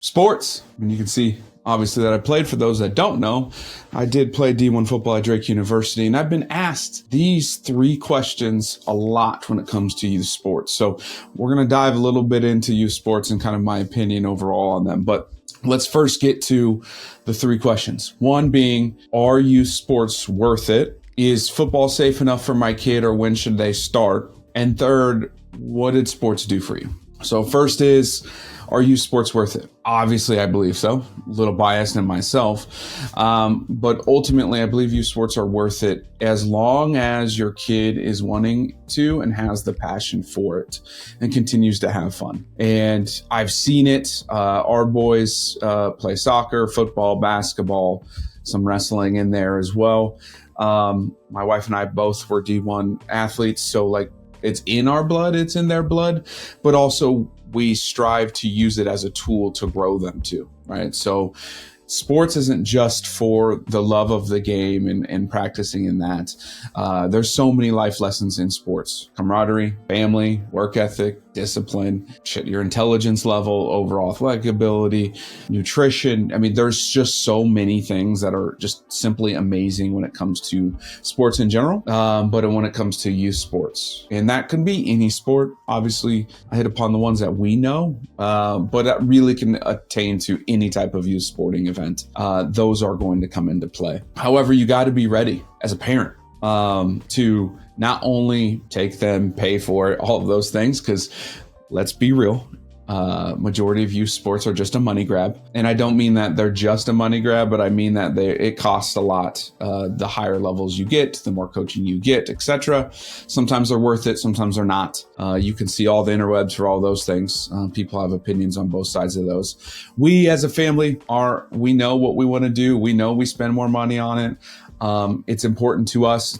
Sports. And you can see, obviously, that I played. For those that don't know, I did play D1 football at Drake University, and I've been asked these 3 questions a lot when it comes to youth sports. So we're going to dive a little bit into youth sports and kind of my opinion overall on them. But let's first get to the 3 questions. One being, are youth sports worth it? Is football safe enough for my kid, or when should they start? And third, what did sports do for you? So first is, are youth sports worth it? Obviously, I believe so. A little biased in myself. But ultimately, I believe youth sports are worth it as long as your kid is wanting to and has the passion for it and continues to have fun. And I've seen it. Our boys play soccer, football, basketball, some wrestling in there as well. My wife and I both were D1 athletes. So it's in our blood, it's in their blood, but also we strive to use it as a tool to grow them too, right? So sports isn't just for the love of the game and practicing in that. There's so many life lessons in sports: camaraderie, family, work ethic, discipline, your intelligence level, overall athletic ability, nutrition. I mean, there's just so many things that are just simply amazing when it comes to sports in general, but when it comes to youth sports. And that can be any sport. Obviously, I hit upon the ones that we know, but that really can attain to any type of youth sporting event. Those are going to come into play. However, you got to be ready as a parent to not only take them, pay for it, all of those things, because let's be real, majority of youth sports are just a money grab. And I don't mean that they're just a money grab, but I mean that it costs a lot. The higher levels you get, the more coaching you get, etc. Sometimes they're worth it, sometimes they're not. You can see all the interwebs for all those things. People have opinions on both sides of those. We as a family we know what we want to do. We know we spend more money on it. It's important to us.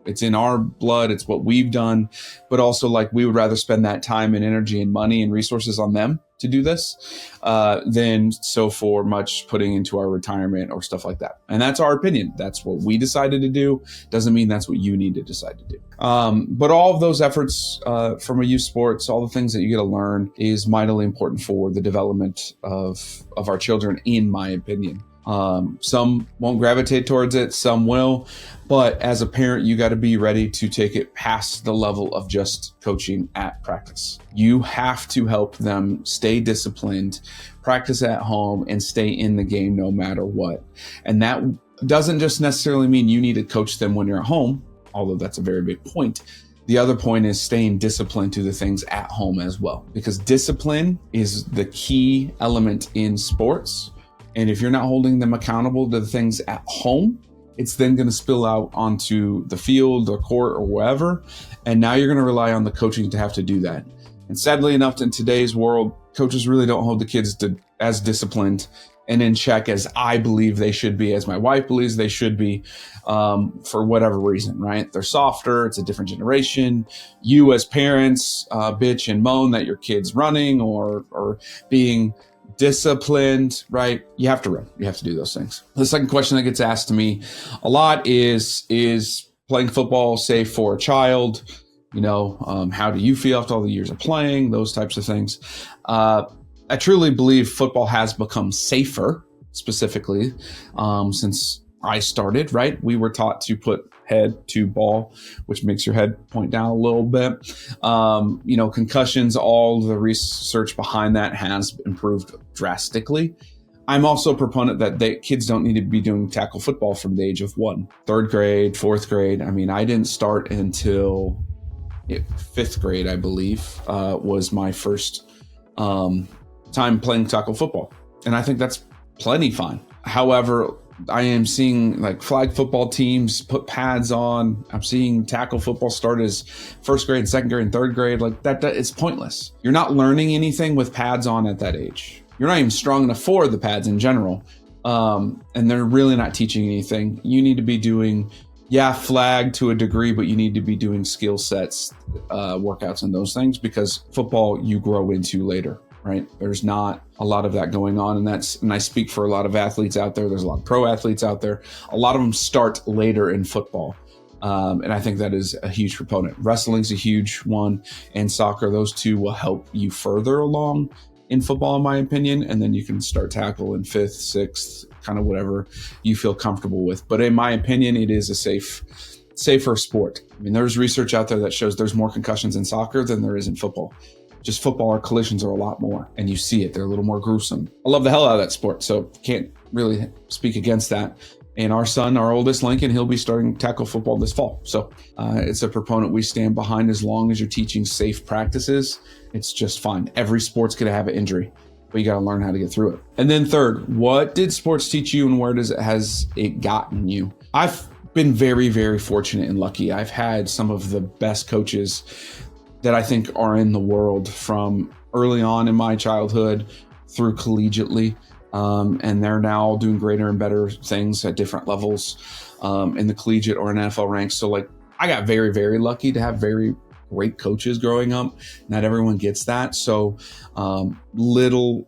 It's in our blood. It's what we've done, but also we would rather spend that time and energy and money and resources on them to do this, than so for much putting into our retirement or stuff like that. And that's our opinion. That's what we decided to do. Doesn't mean that's what you need to decide to do. But all of those efforts, from a youth sports, all the things that you get to learn is mightily important for the development of our children, in my opinion. Some won't gravitate towards it, some will, but as a parent, you got to be ready to take it past the level of just coaching at practice. You have to help them stay disciplined, practice at home, and stay in the game no matter what. And that doesn't just necessarily mean you need to coach them when you're at home, although that's a very big point. The other point is staying disciplined to the things at home as well, because discipline is the key element in sports. And if you're not holding them accountable to the things at home, it's then going to spill out onto the field or court or wherever. And now you're going to rely on the coaching to have to do that. And sadly enough, in today's world, coaches really don't hold the kids as disciplined and in check as I believe they should be, as my wife believes they should be, for whatever reason, right? They're softer. It's a different generation. You as parents bitch and moan that your kid's running or being disciplined, right? You have to run. You have to do those things. The second question that gets asked to me a lot is playing football safe for a child? How do you feel after all the years of playing? Those types of things. I truly believe football has become safer, specifically, since I started, right? We were taught to put head to ball, which makes your head point down a little bit. Concussions, all the research behind that has improved drastically. I'm also a proponent that kids don't need to be doing tackle football from the age of 1, 3rd grade, 4th grade. I mean, I didn't start until 5th grade, I believe, was my first time playing tackle football. And I think that's plenty fine. However, I am seeing flag football teams put pads on. I'm seeing tackle football start as 1st grade, 2nd grade, and 3rd grade. That it's pointless. You're not learning anything with pads on at that age. You're not even strong enough for the pads in general. And they're really not teaching anything. You need to be doing, flag to a degree, but you need to be doing skill sets, workouts, and those things, because football you grow into later. Right? There's not a lot of that going on. And I speak for a lot of athletes out there. There's a lot of pro athletes out there. A lot of them start later in football. And I think that is a huge proponent. Wrestling's a huge one, and soccer. Those two will help you further along. in football, in my opinion. And then you can start tackle in 5th, 6th, kind of whatever you feel comfortable with. But in my opinion, it is a safer sport. I mean, there's research out there that shows there's more concussions in soccer than there is in football. Just football, our collisions are a lot more, and you see it. They're a little more gruesome. I love the hell out of that sport, so can't really speak against that. And our son, our oldest, Lincoln, he'll be starting tackle football this fall. So it's a proponent we stand behind. As long as you're teaching safe practices, it's just fine. Every sport's going to have an injury, but you got to learn how to get through it. And then third, what did sports teach you, and where has it gotten you? I've been very, very fortunate and lucky. I've had some of the best coaches that I think are in the world, from early on in my childhood through collegiately. And they're now doing greater and better things at different levels in the collegiate or NFL ranks. So like, I got very, very lucky to have very great coaches growing up. Not everyone gets that. So little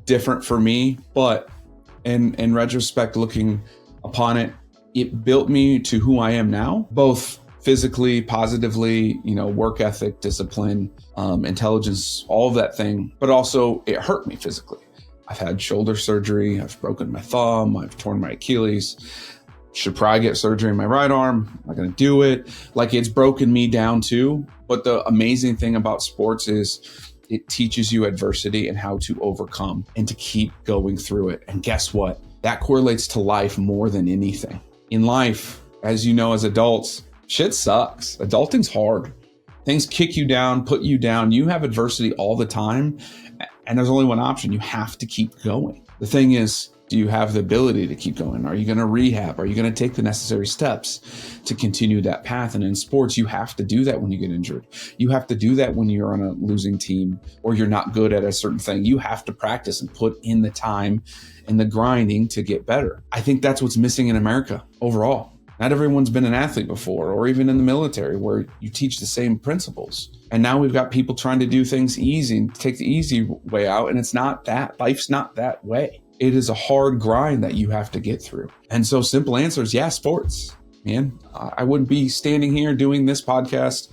different for me, but in retrospect, looking upon it, it built me to who I am now, both physically, positively, work ethic, discipline, intelligence, all of that thing, but also it hurt me physically. I've had shoulder surgery. I've broken my thumb. I've torn my Achilles. Should probably get surgery in my right arm. I'm not going to do it. Like, it's broken me down too. But the amazing thing about sports is it teaches you adversity and how to overcome and to keep going through it. And guess what? That correlates to life more than anything. In life, as you know, as adults, shit sucks. Adulting's hard. Things kick you down, put you down. You have adversity all the time. And there's only one option. You have to keep going. The thing is, do you have the ability to keep going? Are you going to rehab? Are you going to take the necessary steps to continue that path? And in sports, you have to do that when you get injured. You have to do that when you're on a losing team or you're not good at a certain thing. You have to practice and put in the time and the grinding to get better. I think that's what's missing in America overall. Not everyone's been an athlete before, or even in the military where you teach the same principles. And now we've got people trying to do things easy and take the easy way out. And it's not that. Life's not that way. It is a hard grind that you have to get through. And so simple answer is, yeah, sports, man. I wouldn't be standing here doing this podcast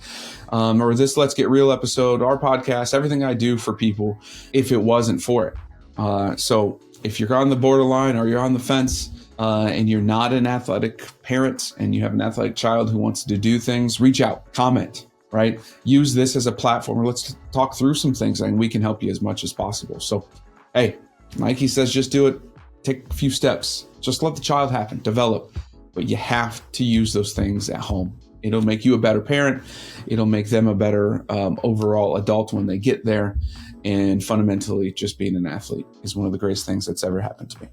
or this Let's Get Real episode, our podcast, everything I do for people, if it wasn't for it. So if you're on the borderline or you're on the fence, and you're not an athletic parent and you have an athletic child who wants to do things, reach out, comment, right? Use this as a platform. Let's talk through some things and we can help you as much as possible. So, hey, Nike says just do it. Take a few steps. Just let the child happen, develop. But you have to use those things at home. It'll make you a better parent. It'll make them a better overall adult when they get there. And fundamentally, just being an athlete is one of the greatest things that's ever happened to me.